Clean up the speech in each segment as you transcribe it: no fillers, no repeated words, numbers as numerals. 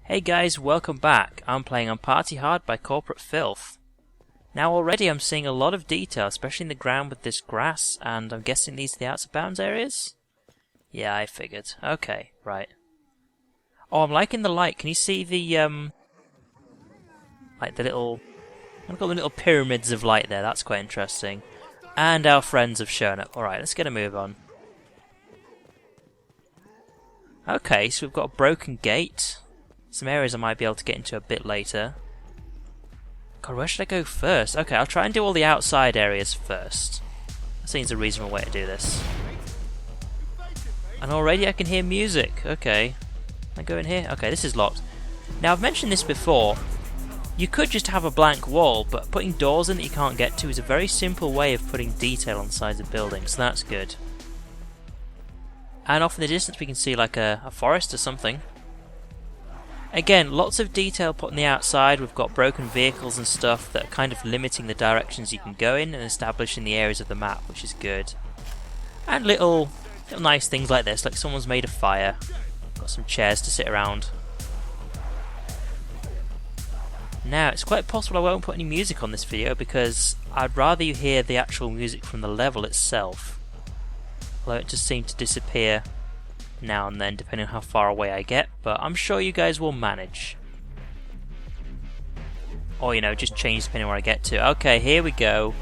Hey guys, welcome back. I'm playing on Party Hard by Corporate Filth. Now already I'm seeing a lot of detail, especially in the ground with this grass, and I'm guessing these are the outs of bounds areas? Yeah, I figured. Okay, right. Oh, I'm liking the light. Can you see the, like the little... I'm gonna call them little pyramids of light there. That's quite interesting. And our friends have shown up. Alright, let's get a move on. Okay, so we've got a broken gate. Some areas I might be able to get into a bit later. God, where should I go first? Okay, I'll try and do all the outside areas first. That seems a reasonable way to do this. And already I can hear music. Okay. Can I go in here? Okay, this is locked. Now, I've mentioned this before. You could just have a blank wall, but putting doors in that you can't get to is a very simple way of putting detail on the sides of buildings, so that's good. And off in the distance we can see like a forest or something. Again, lots of detail put on the outside. We've got broken vehicles and stuff that are kind of limiting the directions you can go in and establishing the areas of the map, which is good. And little nice things like this, like someone's made a fire. Got some chairs to sit around. Now, it's quite possible I won't put any music on this video because I'd rather you hear the actual music from the level itself. Although it just seemed to disappear now and then depending on how far away I get, but I'm sure you guys will manage. Or, you know, just change depending where I get to. Okay, here we go.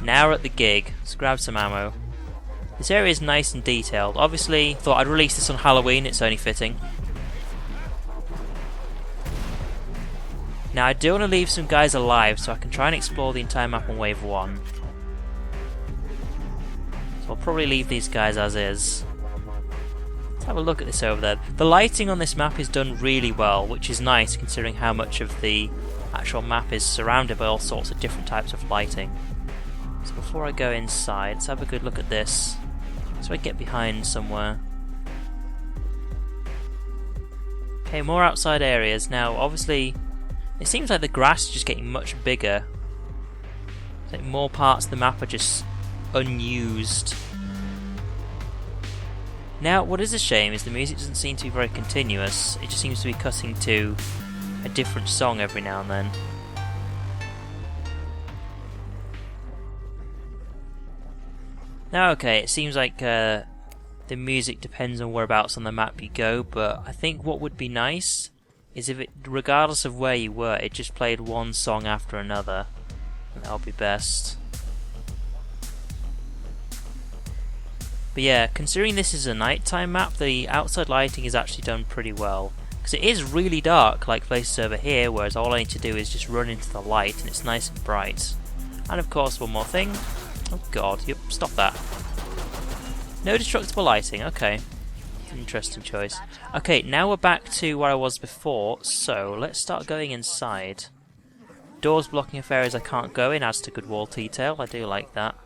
Now we're at the gig. Let's grab some ammo. This area is nice and detailed. Obviously, thought I'd release this on Halloween, it's only fitting. Now I do want to leave some guys alive so I can try and explore the entire map on wave 1. So I'll probably leave these guys as is. Let's have a look at this over there. The lighting on this map is done really well, which is nice considering how much of the actual map is surrounded by all sorts of different types of lighting. So before I go inside, let's have a good look at this. So I get behind somewhere. Okay, more outside areas. Now obviously it seems like the grass is just getting much bigger. It's like more parts of the map are just unused. Now, what is a shame is the music doesn't seem to be very continuous. It just seems to be cutting to a different song every now and then. Now, okay, it seems like the music depends on whereabouts on the map you go, but I think what would be nice is if it, regardless of where you were, it just played one song after another. And that would be best. But yeah, considering this is a nighttime map, the outside lighting is actually done pretty well. Because it is really dark, like places over here, whereas all I need to do is just run into the light and it's nice and bright. And of course, one more thing. Oh god, yep, stop that. No destructible lighting, okay. Interesting choice. Okay, now we're back to where I was before, so let's start going inside. Doors blocking off areas I can't go in adds to good wall detail, I do like that.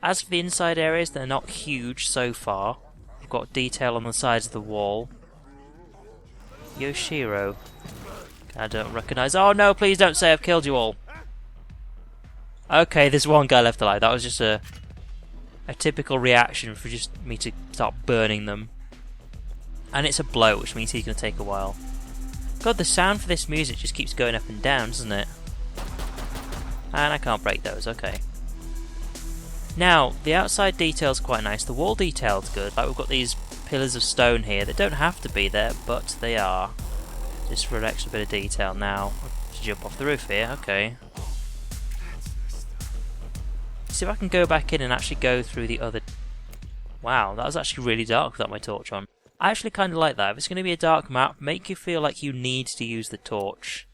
As for the inside areas, they're not huge so far. We've got detail on the sides of the wall. Yoshiro. I don't recognise. Oh no, please don't say I've killed you all. Okay, there's one guy left alive. That was just a typical reaction for just me to start burning them. And it's a blow, which means he's going to take a while. God, the sound for this music just keeps going up and down, doesn't it? And I can't break those, okay. Now, the outside detail's quite nice. The wall detail's good. Like, we've got these pillars of stone here that don't have to be there, but they are. Just for an extra bit of detail. Now, let's jump off the roof here, okay. See if I can go back in and actually go through the other... Wow, that was actually really dark without my torch on. I actually kind of like that. If it's going to be a dark map, make you feel like you need to use the torch.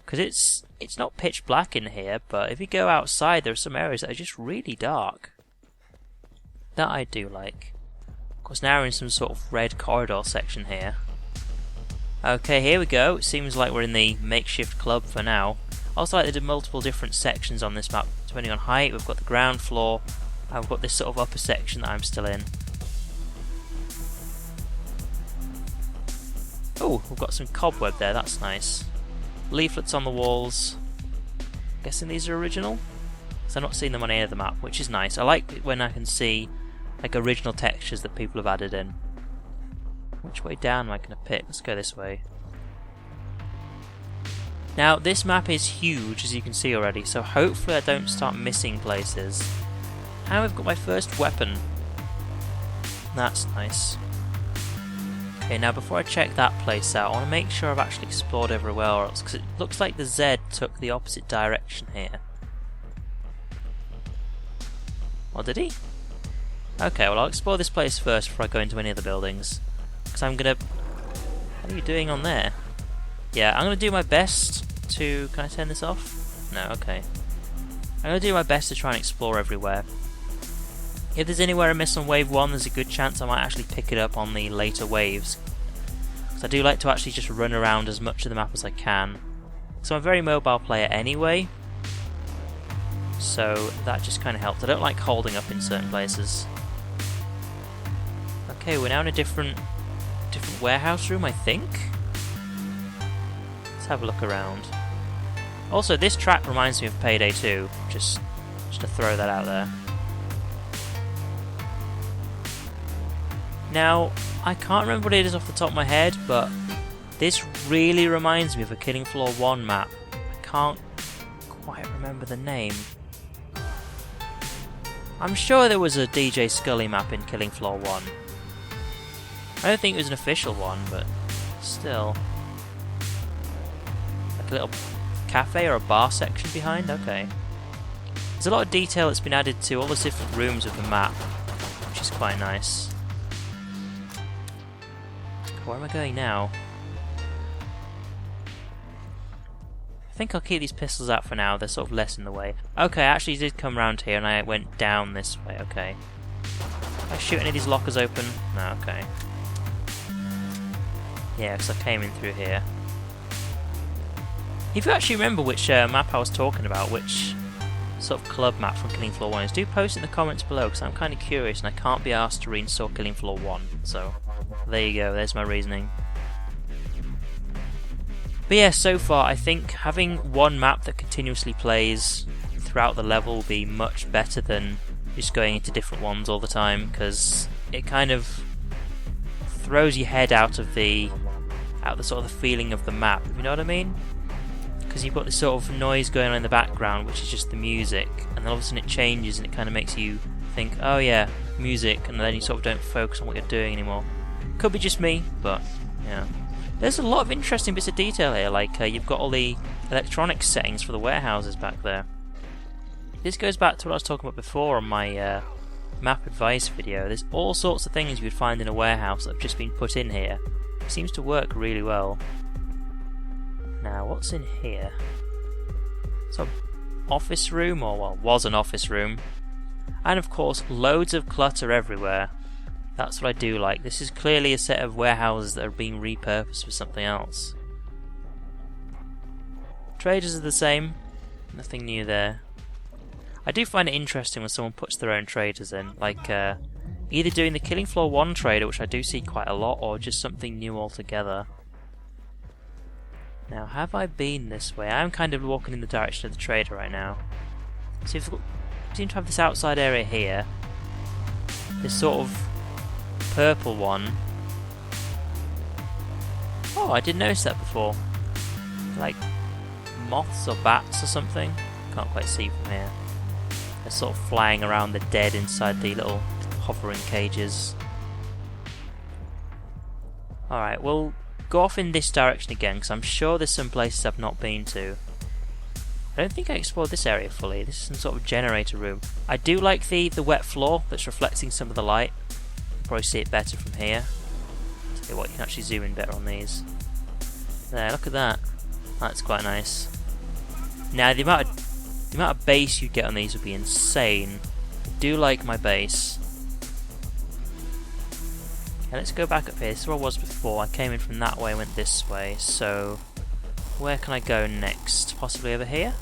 Because it's not pitch black in here, but if you go outside, there are some areas that are just really dark. That I do like. Of course, now we're in some sort of red corridor section here. Okay, here we go. It seems like we're in the makeshift club for now. Also, like, there are multiple different sections on this map. Depending on height, we've got the ground floor, and we've got this sort of upper section that I'm still in. Oh, we've got some cobweb there, that's nice. Leaflets on the walls. Guessing these are original? Because I've not seen them on any of the map, which is nice. I like it when I can see like original textures that people have added in. Which way down am I going to pick? Let's go this way. Now, this map is huge, as you can see already, so hopefully I don't start missing places. And we've got my first weapon. That's nice. Okay, now before I check that place out, I want to make sure I've actually explored everywhere else, because it looks like the Z took the opposite direction here. Or did he? Okay, well I'll explore this place first before I go into any of the buildings. Because I'm gonna... What are you doing on there? Yeah, I'm gonna do my best to... Can I turn this off? No, okay. I'm gonna do my best to try and explore everywhere. If there's anywhere I miss on wave 1, there's a good chance I might actually pick it up on the later waves. Because I do like to actually just run around as much of the map as I can. So I'm a very mobile player anyway, so that just kind of helps. I don't like holding up in certain places. Okay, we're now in a different warehouse room, I think. Let's have a look around. Also, this track reminds me of Payday 2, just to throw that out there. Now, I can't remember what it is off the top of my head, but this really reminds me of a Killing Floor 1 map. I can't quite remember the name. I'm sure there was a DJ Scully map in Killing Floor 1. I don't think it was an official one, but still. Like a little cafe or a bar section behind? Okay. There's a lot of detail that's been added to all the different rooms of the map, which is quite nice. Where am I going now? I think I'll keep these pistols out for now, they're sort of less in the way. Okay, I actually did come around here and I went down this way, okay. Can I shoot any of these lockers open? No, okay. Yeah, because I came in through here. If you actually remember which map I was talking about, which sort of club map from Killing Floor 1 is, do post in the comments below, because I'm kind of curious and I can't be asked to reinstall Killing Floor 1, so there you go, there's my reasoning. But yeah, so far I think having one map that continuously plays throughout the level will be much better than just going into different ones all the time, because it kind of throws your head out of the sort of the feeling of the map, you know what I mean? Because you've got this sort of noise going on in the background, which is just the music, and then all of a sudden it changes and it kind of makes you think, oh yeah, music, and then you sort of don't focus on what you're doing anymore. Could be just me, but yeah. There's a lot of interesting bits of detail here, like you've got all the electronics settings for the warehouses back there. This goes back to what I was talking about before on my map advice video. There's all sorts of things you would find in a warehouse that have just been put in here. It seems to work really well. Now, what's in here? It's an office room, or well, was an office room. And of course, loads of clutter everywhere. That's what I do like. This is clearly a set of warehouses that are being repurposed for something else. Traders are the same. Nothing new there. I do find it interesting when someone puts their own traders in, like either doing the Killing Floor 1 trader, which I do see quite a lot, or just something new altogether. Now, have I been this way? I'm kind of walking in the direction of the trader right now. So we seem to have this outside area here. This sort of purple one. Oh, I didn't notice that before. Like moths or bats or something. Can't quite see from here. They're sort of flying around the dead inside the little hovering cages. Alright, we'll go off in this direction again, because I'm sure there's some places I've not been to. I don't think I explored this area fully. This is some sort of generator room. I do like the wet floor that's reflecting some of the light. Probably see it better from here. Tell you what, you can actually zoom in better on these. There, look at that. That's quite nice. Now, the amount of bass you get on these would be insane. I do like my bass. Okay, let's go back up here. This is where I was before. I came in from that way, went this way. So, where can I go next? Possibly over here?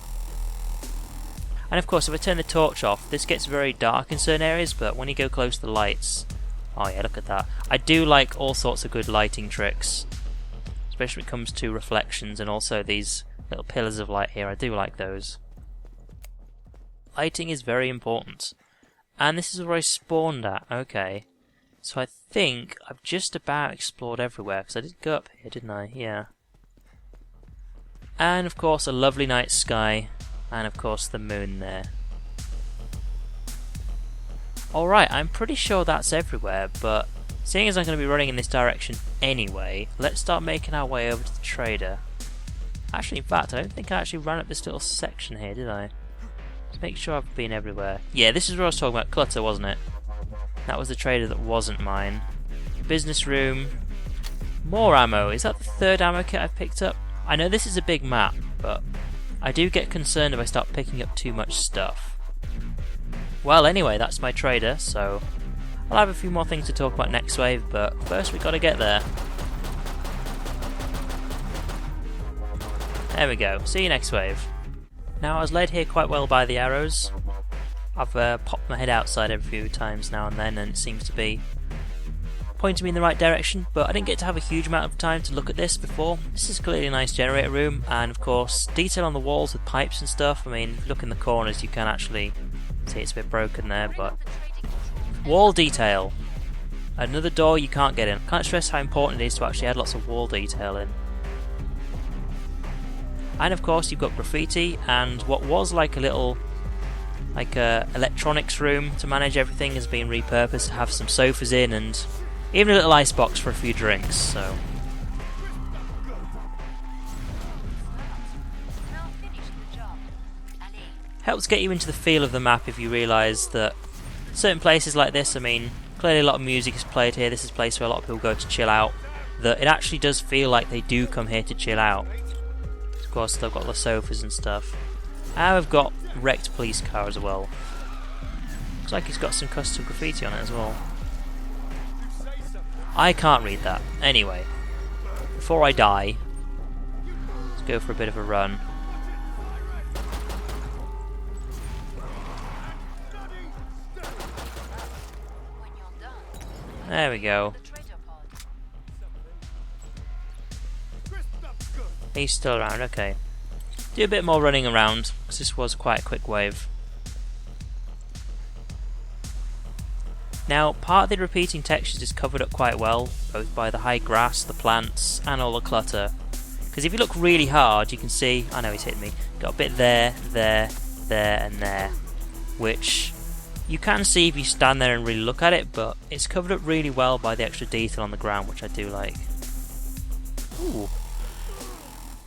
And of course, if I turn the torch off, this gets very dark in certain areas, but when you go close to the lights... Oh yeah, look at that. I do like all sorts of good lighting tricks. Especially when it comes to reflections and also these little pillars of light here. I do like those. Lighting is very important. And this is where I spawned at. Okay. So I think I've just about explored everywhere, because I did go up here, didn't I? Yeah. And of course a lovely night sky, and of course the moon there. Alright, I'm pretty sure that's everywhere, but seeing as I'm going to be running in this direction anyway, let's start making our way over to the trader. Actually, in fact, I don't think I actually ran up this little section here, did I? Let's make sure I've been everywhere. Yeah, this is what I was talking about, clutter, wasn't it? That was the trader that wasn't mine. Business room. More ammo. Is that the third ammo kit I've picked up? I know this is a big map, but I do get concerned if I start picking up too much stuff. Well, anyway, that's my trader, so I'll have a few more things to talk about next wave, but first we've got to get there. There we go, see you next wave. Now I was led here quite well by the arrows. I've popped my head outside every few times now and then, and it seems to be pointing me in the right direction, but I didn't get to have a huge amount of time to look at this before. This is clearly a nice generator room, and of course detail on the walls with pipes and stuff. I mean, if you look in the corners you can actually see it's a bit broken there, but wall detail. Another door you can't get in. Can't stress how important it is to actually add lots of wall detail in. And of course you've got graffiti, and what was like a little electronics room to manage everything has been repurposed to have some sofas in and even a little ice box for a few drinks, so helps get you into the feel of the map if you realise that certain places like this, I mean, clearly a lot of music is played here, this is a place where a lot of people go to chill out, that it actually does feel like they do come here to chill out. Of course they've got the sofas and stuff. And we've got wrecked police car as well. Looks like it's got some custom graffiti on it as well. I can't read that. Anyway, before I die, let's go for a bit of a run. There we go. He's still around, okay. Do a bit more running around, because this was quite a quick wave. Now, part of the repeating textures is covered up quite well, both by the high grass, the plants, and all the clutter. Because if you look really hard, you can see, I know he's hitting me, got a bit there, there, there, and there, which you can see if you stand there and really look at it, but it's covered up really well by the extra detail on the ground, which I do like. Ooh.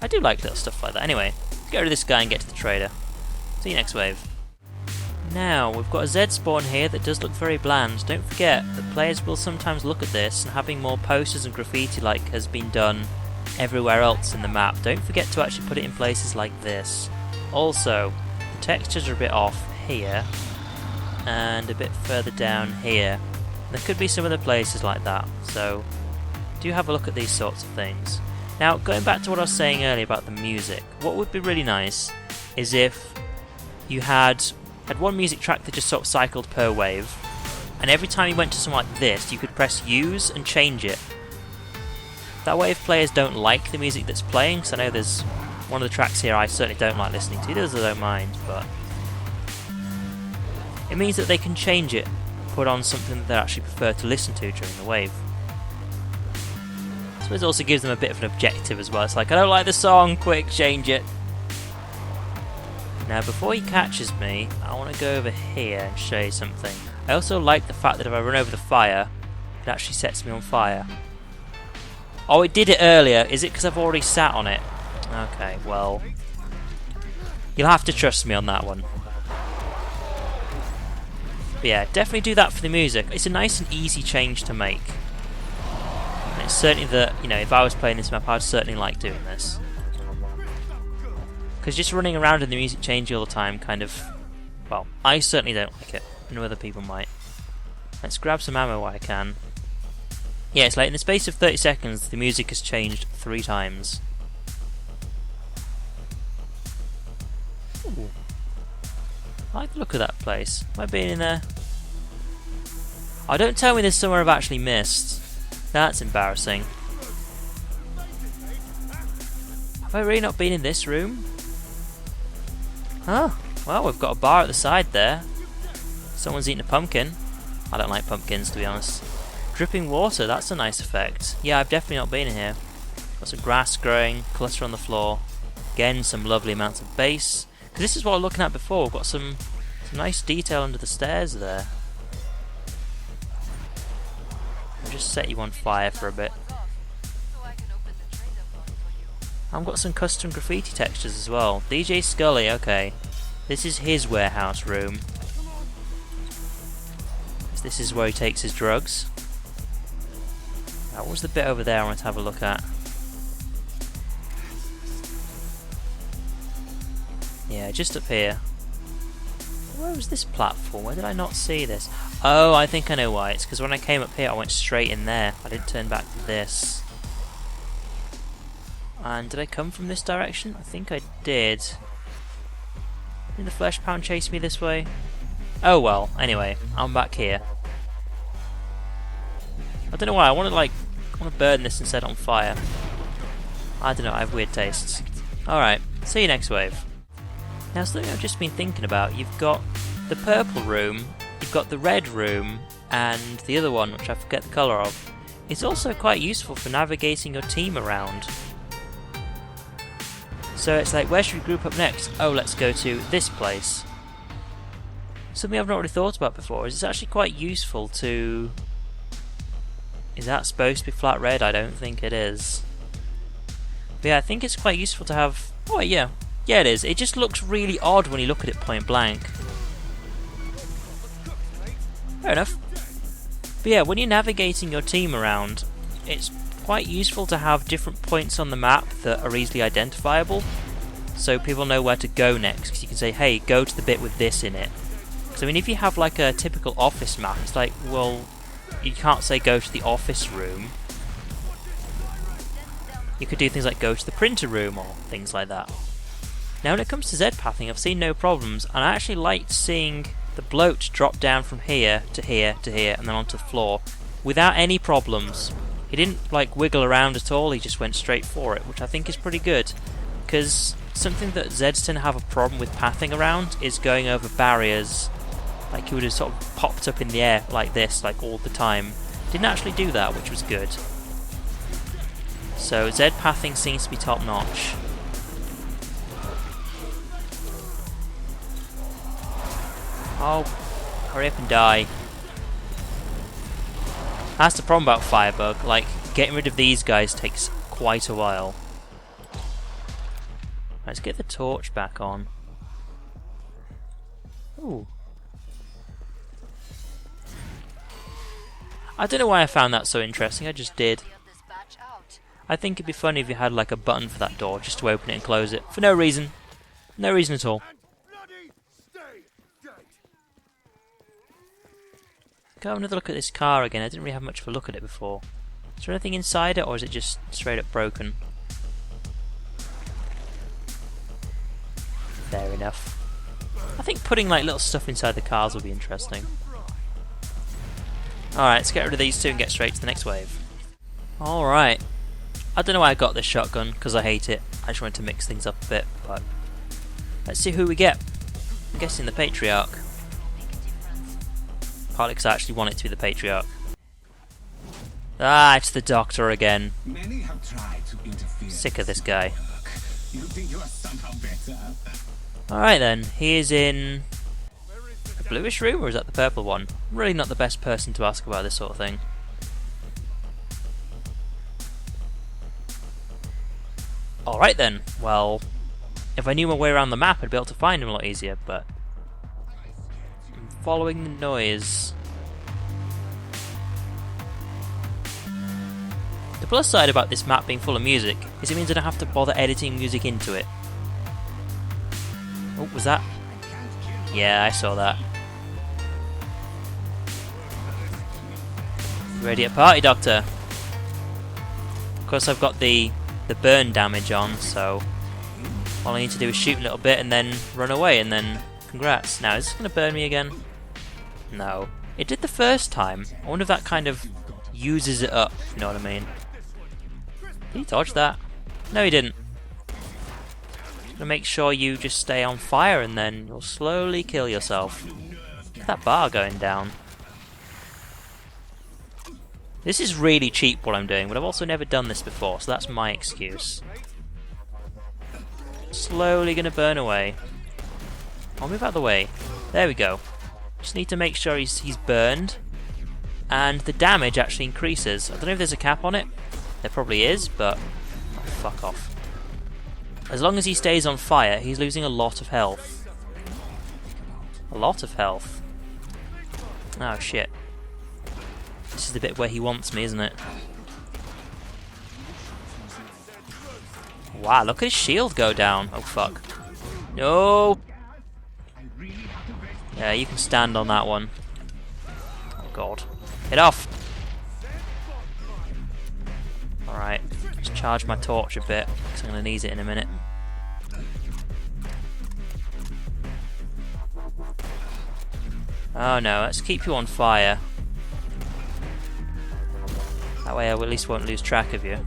I do like little stuff like that. Anyway, let's get rid of this guy and get to the trader. See you next wave. Now, we've got a Z spawn here that does look very bland. Don't forget that players will sometimes look at this, and having more posters and graffiti like has been done everywhere else in the map, don't forget to actually put it in places like this. Also, the textures are a bit off here, and a bit further down here. There could be some other places like that, so do have a look at these sorts of things. Now, going back to what I was saying earlier about the music, what would be really nice is if you had one music track that just sort of cycled per wave, and every time you went to something like this, you could press use and change it. That way, if players don't like the music that's playing, because I know there's one of the tracks here I certainly don't like listening to, others I don't mind, but it means that they can change it, put on something that they actually prefer to listen to during the wave. I suppose it also gives them a bit of an objective as well. It's like, I don't like the song, quick, change it. Now, before he catches me, I want to go over here and show you something. I also like the fact that if I run over the fire, it actually sets me on fire. Oh, it did it earlier. Is it because I've already sat on it? Okay, well, you'll have to trust me on that one. But yeah, definitely do that for the music. It's a nice and easy change to make. And it's certainly that, you know, if I was playing this map, I'd certainly like doing this. Because just running around and the music changing all the time kind of, well, I certainly don't like it. I know other people might. Let's grab some ammo while I can. Yeah, it's like in the space of 30 seconds, the music has changed 3 times. Ooh. I like the look of that place. Have I been in there? Oh, don't tell me there's somewhere I've actually missed. That's embarrassing. Have I really not been in this room? Huh. Well, we've got a bar at the side there. Someone's eating a pumpkin. I don't like pumpkins, to be honest. Dripping water, that's a nice effect. Yeah, I've definitely not been in here. Got some grass growing, clutter on the floor. Again, some lovely amounts of base. Because this is what I was looking at before. We've got some nice detail under the stairs there. I'll just set you on fire for a bit. I've got some custom graffiti textures as well. DJ Scully, okay. This is his warehouse room. This is where he takes his drugs. What was the bit over there I want to have a look at? Yeah, just up here. Where was this platform? Where did I not see this? Oh, I think I know why. It's because when I came up here I went straight in there. I didn't turn back to this. And did I come from this direction? I think I did. Did the flesh pound chase me this way? Oh well, anyway, I'm back here. I don't know why, I want to burn this and set it on fire. I don't know, I have weird tastes. Alright, see you next wave. Now something I've just been thinking about, you've got the purple room, you've got the red room, and the other one, which I forget the colour of. It's also quite useful for navigating your team around. So it's like, where should we group up next? Oh, let's go to this place. Something I've not really thought about before is it's actually quite useful to... Is that supposed to be flat red? I don't think it is. But yeah, I think it's quite useful to have... Oh yeah. Yeah it is. It just looks really odd when you look at it point blank. Fair enough. But yeah, when you're navigating your team around, it's quite useful to have different points on the map that are easily identifiable, so people know where to go next, because you can say, hey, go to the bit with this in it. So I mean, if you have like a typical office map, it's like, well, you can't say go to the office room. You could do things like go to the printer room or things like that. Now when it comes to Z-pathing, I've seen no problems, and I actually liked seeing the bloat drop down from here to here to here and then onto the floor without any problems. He didn't like wiggle around at all, he just went straight for it, which I think is pretty good, because something that Zeds tend to have a problem with pathing around is going over barriers. Like he would have sort of popped up in the air like this, like all the time. Didn't actually do that, which was good. So Zed pathing seems to be top notch. Oh, hurry up and die. That's the problem about Firebug, like, getting rid of these guys takes quite a while. Let's get the torch back on. Ooh. I don't know why I found that so interesting, I just did. I think it'd be funny if you had like a button for that door, just to open it and close it, for no reason. No reason at all. Go have another look at this car again. I didn't really have much of a look at it before. Is there anything inside it, or is it just straight up broken? Fair enough. I think putting like little stuff inside the cars will be interesting. Alright, let's get rid of these two and get straight to the next wave. Alright. I don't know why I got this shotgun, because I hate it. I just wanted to mix things up a bit, but... Let's see who we get. I'm guessing the Patriarch. Partly because I actually want it to be the Patriarch. Ah, it's the Doctor again. Many have tried to interfere. Sick of this guy. You think you are somehow better? Alright then, he is in a bluish room, or is that the purple one? Really not the best person to ask about this sort of thing. Alright then, well, if I knew my way around the map I'd be able to find him a lot easier, but... I'm following the noise. The plus side about this map being full of music is it means I don't have to bother editing music into it. Oh, was that? Yeah, I saw that. Ready at party, Doctor? Of course I've got the burn damage on, so all I need to do is shoot a little bit and then run away, and then congrats. Now, is this going to burn me again? No. It did the first time. I wonder if that kind of uses it up, if you know what I mean. Did he dodge that? No, he didn't. Just gonna make sure you just stay on fire and then you'll slowly kill yourself. Look at that bar going down. This is really cheap what I'm doing, but I've also never done this before, so that's my excuse. slowly going to burn away. I'll move out of the way. There we go. Just need to make sure he's burned. And the damage actually increases. I don't know if there's a cap on it. There probably is, but oh, fuck off. As long as he stays on fire, he's losing a lot of health. A lot of health. Oh shit. This is the bit where he wants me, isn't it? Wow, look at his shield go down. Oh fuck. No! Yeah, you can stand on that one. Oh god. Get off! Alright, let's charge my torch a bit, because I'm going to need it in a minute. Oh no, let's keep you on fire. That way I at least won't lose track of you.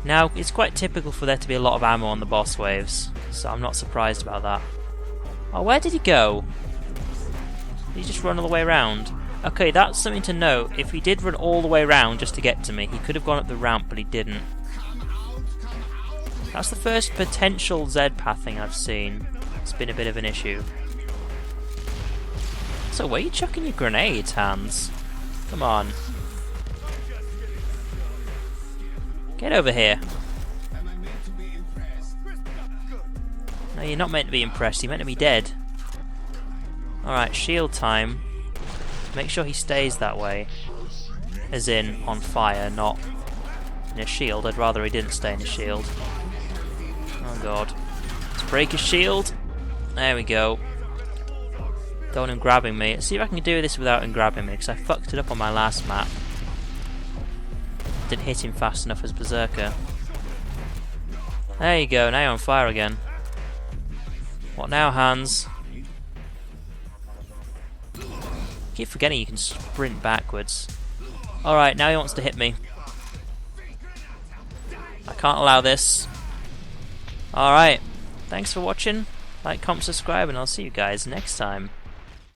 Now, it's quite typical for there to be a lot of ammo on the boss waves, so I'm not surprised about that. Oh, where did he go? Did he just run all the way around? Okay, that's something to note. If he did run all the way around just to get to me, he could have gone up the ramp, but he didn't. That's the first potential Z pathing I've seen. It's been a bit of an issue. So where are you chucking your grenades, Hans? Come on. Get over here. No, you're not meant to be impressed. You're meant to be dead. Alright, shield time. Make sure he stays that way. As in, on fire, not in a shield. I'd rather he didn't stay in a shield. Oh god. Let's break his shield. There we go. Don't want him grabbing me. Let's see if I can do this without him grabbing me, because I fucked it up on my last map. Didn't hit him fast enough as Berserker. There you go, now you're on fire again. What now, Hans? Keep forgetting you can sprint backwards. Alright, now he wants to hit me. I can't allow this. Alright, thanks for watching. Like, comment, subscribe, and I'll see you guys next time.